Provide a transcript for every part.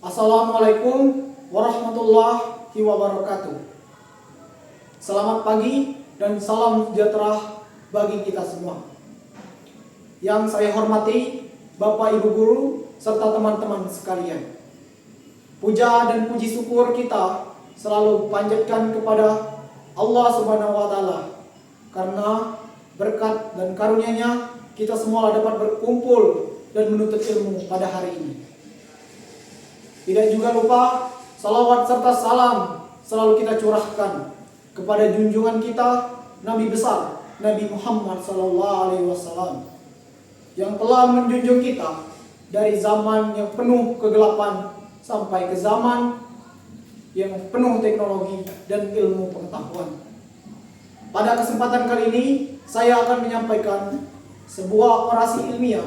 Assalamualaikum warahmatullahi wabarakatuh. Selamat pagi dan salam sejahtera bagi kita semua. Yang saya hormati Bapak Ibu Guru serta teman-teman sekalian. Puja dan puji syukur kita selalu panjatkan kepada Allah Subhanahu wa taala karena berkat dan karunia-Nya kita semua dapat berkumpul dan menuntut ilmu pada hari ini. Tidak juga lupa salawat serta salam selalu kita curahkan kepada junjungan kita Nabi besar Nabi Muhammad SAW yang telah menjunjung kita dari zaman yang penuh kegelapan sampai ke zaman yang penuh teknologi dan ilmu pengetahuan. Pada kesempatan kali ini saya akan menyampaikan sebuah orasi ilmiah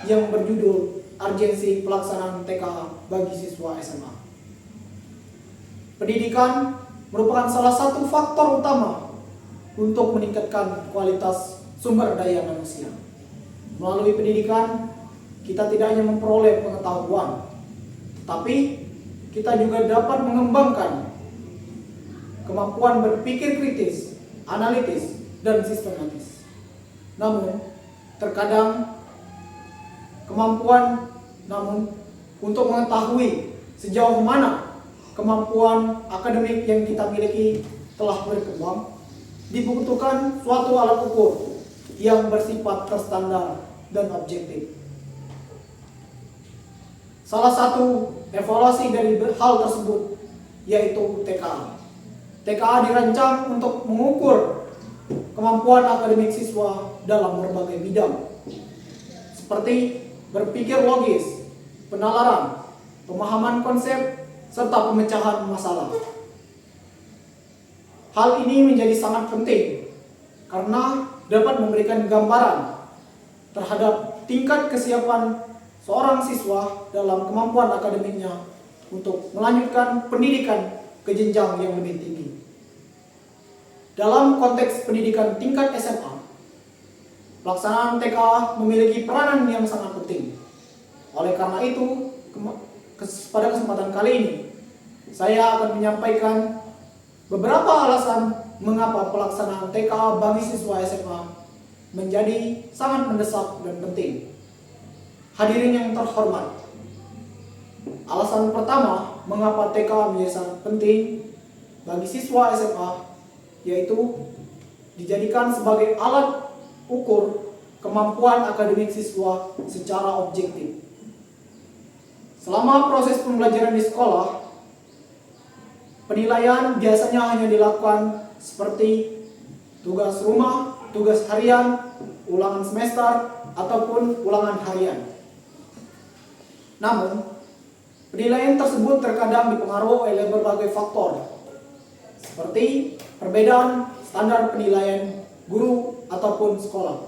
yang berjudul Urgensi Pelaksanaan TK bagi Siswa SMA. Pendidikan merupakan salah satu faktor utama untuk meningkatkan kualitas sumber daya manusia. Melalui pendidikan, kita tidak hanya memperoleh pengetahuan, tetapi kita juga dapat mengembangkan kemampuan berpikir kritis, analitis, dan sistematis. Namun, terkadang untuk mengetahui sejauh mana kemampuan akademik yang kita miliki telah berkembang, dibutuhkan suatu alat ukur yang bersifat terstandar dan objektif. Salah satu evaluasi dari hal tersebut yaitu TKA. TKA dirancang untuk mengukur kemampuan akademik siswa dalam berbagai bidang, seperti berpikir logis, penalaran, pemahaman konsep, serta pemecahan masalah. Hal ini menjadi sangat penting karena dapat memberikan gambaran terhadap tingkat kesiapan seorang siswa dalam kemampuan akademiknya untuk melanjutkan pendidikan ke jenjang yang lebih tinggi. Dalam konteks pendidikan tingkat SMA, pelaksanaan TK memiliki peranan yang sangat penting. Oleh karena itu, pada kesempatan kali ini, saya akan menyampaikan beberapa alasan mengapa pelaksanaan TK bagi siswa SMA menjadi sangat mendesak dan penting. Hadirin yang terhormat, alasan pertama mengapa TK menjadi sangat penting bagi siswa SMA yaitu dijadikan sebagai alat ukur kemampuan akademik siswa secara objektif. Selama proses pembelajaran di sekolah, penilaian biasanya hanya dilakukan seperti tugas rumah, tugas harian, ulangan semester, ataupun ulangan harian. Namun, penilaian tersebut terkadang dipengaruhi oleh berbagai faktor, seperti perbedaan standar penilaian guru ataupun sekolah.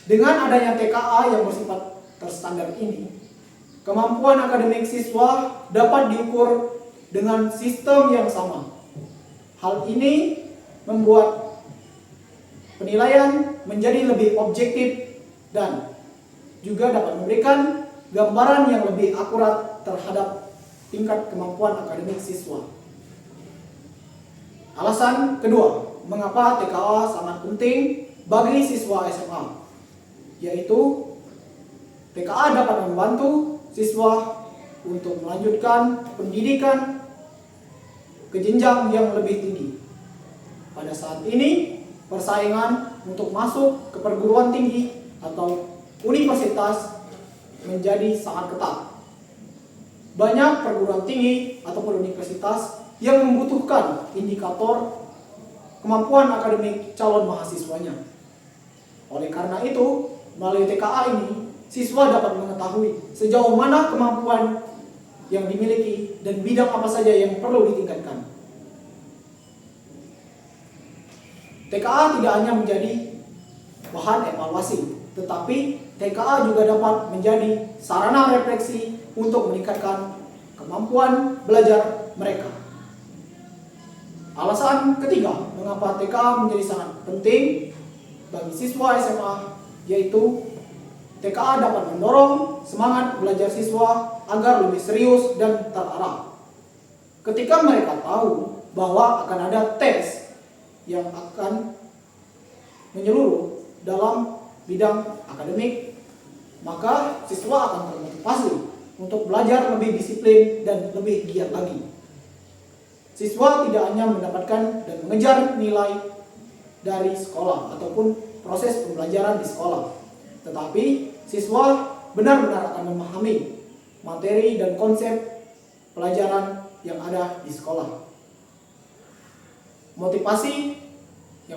Dengan adanya TKA yang bersifat terstandar ini, kemampuan akademik siswa dapat diukur dengan sistem yang sama. Hal ini membuat penilaian menjadi lebih objektif dan juga dapat memberikan gambaran yang lebih akurat terhadap tingkat kemampuan akademik siswa. Alasan kedua, mengapa TKA sangat penting bagi siswa SMA, yaitu TKA dapat membantu siswa untuk melanjutkan pendidikan ke jenjang yang lebih tinggi. Pada saat ini, persaingan untuk masuk ke perguruan tinggi atau universitas menjadi sangat ketat. Banyak perguruan tinggi ataupun universitas yang membutuhkan indikator kemampuan akademik calon mahasiswanya. Oleh karena itu, melalui TKA ini, siswa dapat mengetahui sejauh mana kemampuan yang dimiliki dan bidang apa saja yang perlu ditingkatkan. TKA tidak hanya menjadi bahan evaluasi, tetapi TKA juga dapat menjadi sarana refleksi untuk meningkatkan kemampuan belajar mereka. Alasan ketiga, mengapa TKA menjadi sangat penting bagi siswa SMA, yaitu TKA dapat mendorong semangat belajar siswa agar lebih serius dan terarah. Ketika mereka tahu bahwa akan ada tes yang akan menyeluruh dalam bidang akademik, maka siswa akan termotivasi untuk belajar lebih disiplin dan lebih giat lagi. Siswa tidak hanya mendapatkan dan mengejar nilai dari sekolah ataupun proses pembelajaran di sekolah, tetapi siswa benar-benar akan memahami materi dan konsep pelajaran yang ada di sekolah. Motivasi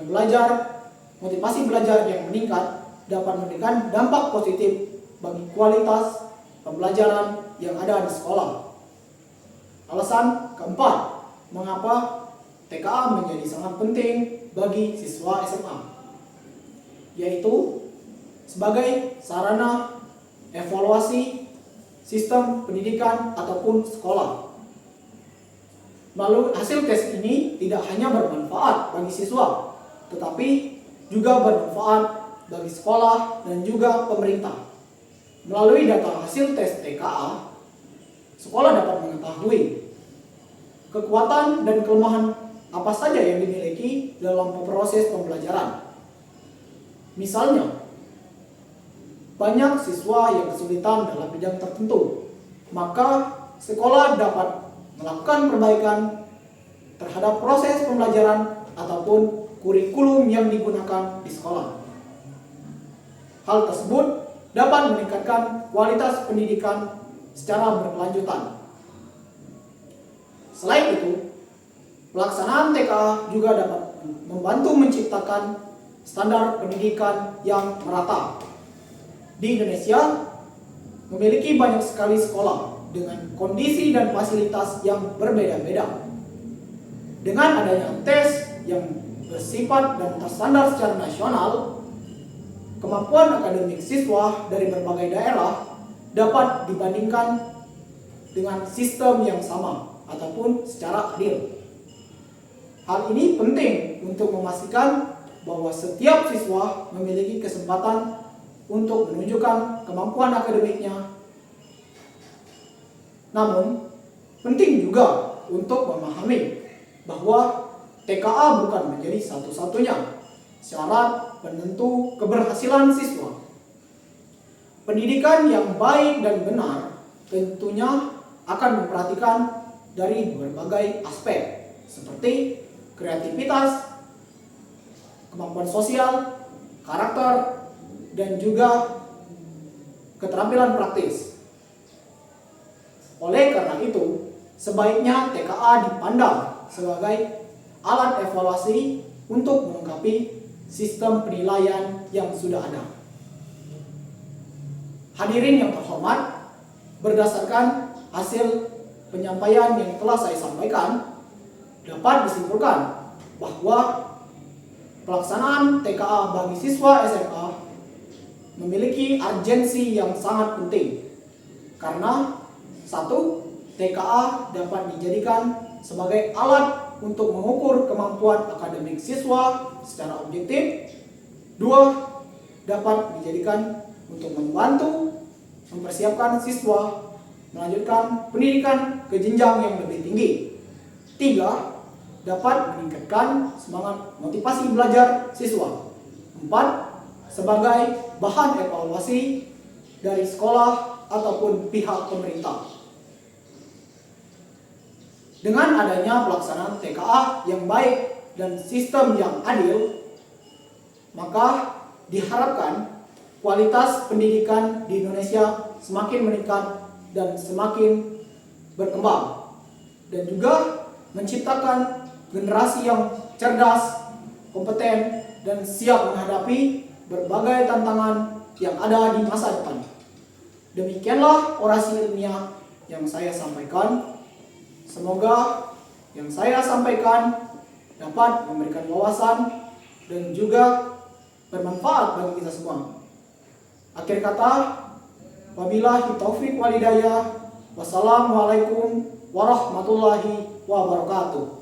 belajar yang meningkat dapat memberikan dampak positif bagi kualitas pembelajaran yang ada di sekolah. Alasan keempat, mengapa TKA menjadi sangat penting bagi siswa SMA, yaitu sebagai sarana evaluasi sistem pendidikan ataupun sekolah. Melalui hasil tes ini tidak hanya bermanfaat bagi siswa, tetapi juga bermanfaat bagi sekolah dan juga pemerintah. Melalui data hasil tes TKA, sekolah dapat mengetahui kekuatan dan kelemahan apa saja yang dimiliki dalam proses pembelajaran. Misalnya, banyak siswa yang kesulitan dalam bidang tertentu, maka sekolah dapat melakukan perbaikan terhadap proses pembelajaran ataupun kurikulum yang digunakan di sekolah. Hal tersebut dapat meningkatkan kualitas pendidikan secara berkelanjutan. Selain itu, pelaksanaan TKA juga dapat membantu menciptakan standar pendidikan yang merata. Di Indonesia memiliki banyak sekali sekolah dengan kondisi dan fasilitas yang berbeda-beda. Dengan adanya tes yang bersifat dan terstandar secara nasional, kemampuan akademik siswa dari berbagai daerah dapat dibandingkan dengan sistem yang sama ataupun secara adil. Hal ini penting untuk memastikan bahwa setiap siswa memiliki kesempatan untuk menunjukkan kemampuan akademiknya. Namun, penting juga untuk memahami bahwa TKA bukan menjadi satu-satunya syarat penentu keberhasilan siswa. Pendidikan yang baik dan benar tentunya akan memperhatikan dari berbagai aspek seperti kreativitas, kemampuan sosial, karakter, dan juga keterampilan praktis. Oleh karena itu, sebaiknya TKA dipandang sebagai alat evaluasi untuk melengkapi sistem penilaian yang sudah ada. Hadirin yang terhormat, berdasarkan hasil penyampaian yang telah saya sampaikan, dapat disimpulkan bahwa pelaksanaan TKA bagi siswa SMA memiliki urgensi yang sangat penting. Karena satu, TKA dapat dijadikan sebagai alat untuk mengukur kemampuan akademik siswa secara objektif. Dua, dapat dijadikan untuk membantu mempersiapkan siswa melanjutkan pendidikan ke jenjang yang lebih tinggi. Tiga, dapat meningkatkan semangat motivasi belajar siswa. Empat, sebagai bahan evaluasi dari sekolah ataupun pihak pemerintah. Dengan adanya pelaksanaan TKA yang baik dan sistem yang adil, maka diharapkan kualitas pendidikan di Indonesia semakin meningkat dan semakin berkembang, dan juga menciptakan generasi yang cerdas, kompeten, dan siap menghadapi berbagai tantangan yang ada di masa depan. Demikianlah orasi ilmiah yang saya sampaikan. Semoga yang saya sampaikan dapat memberikan wawasan dan juga bermanfaat bagi kita semua. Akhir kata, wabillahi taufiq walhidayah. Wassalamualaikum warahmatullahi wabarakatuh.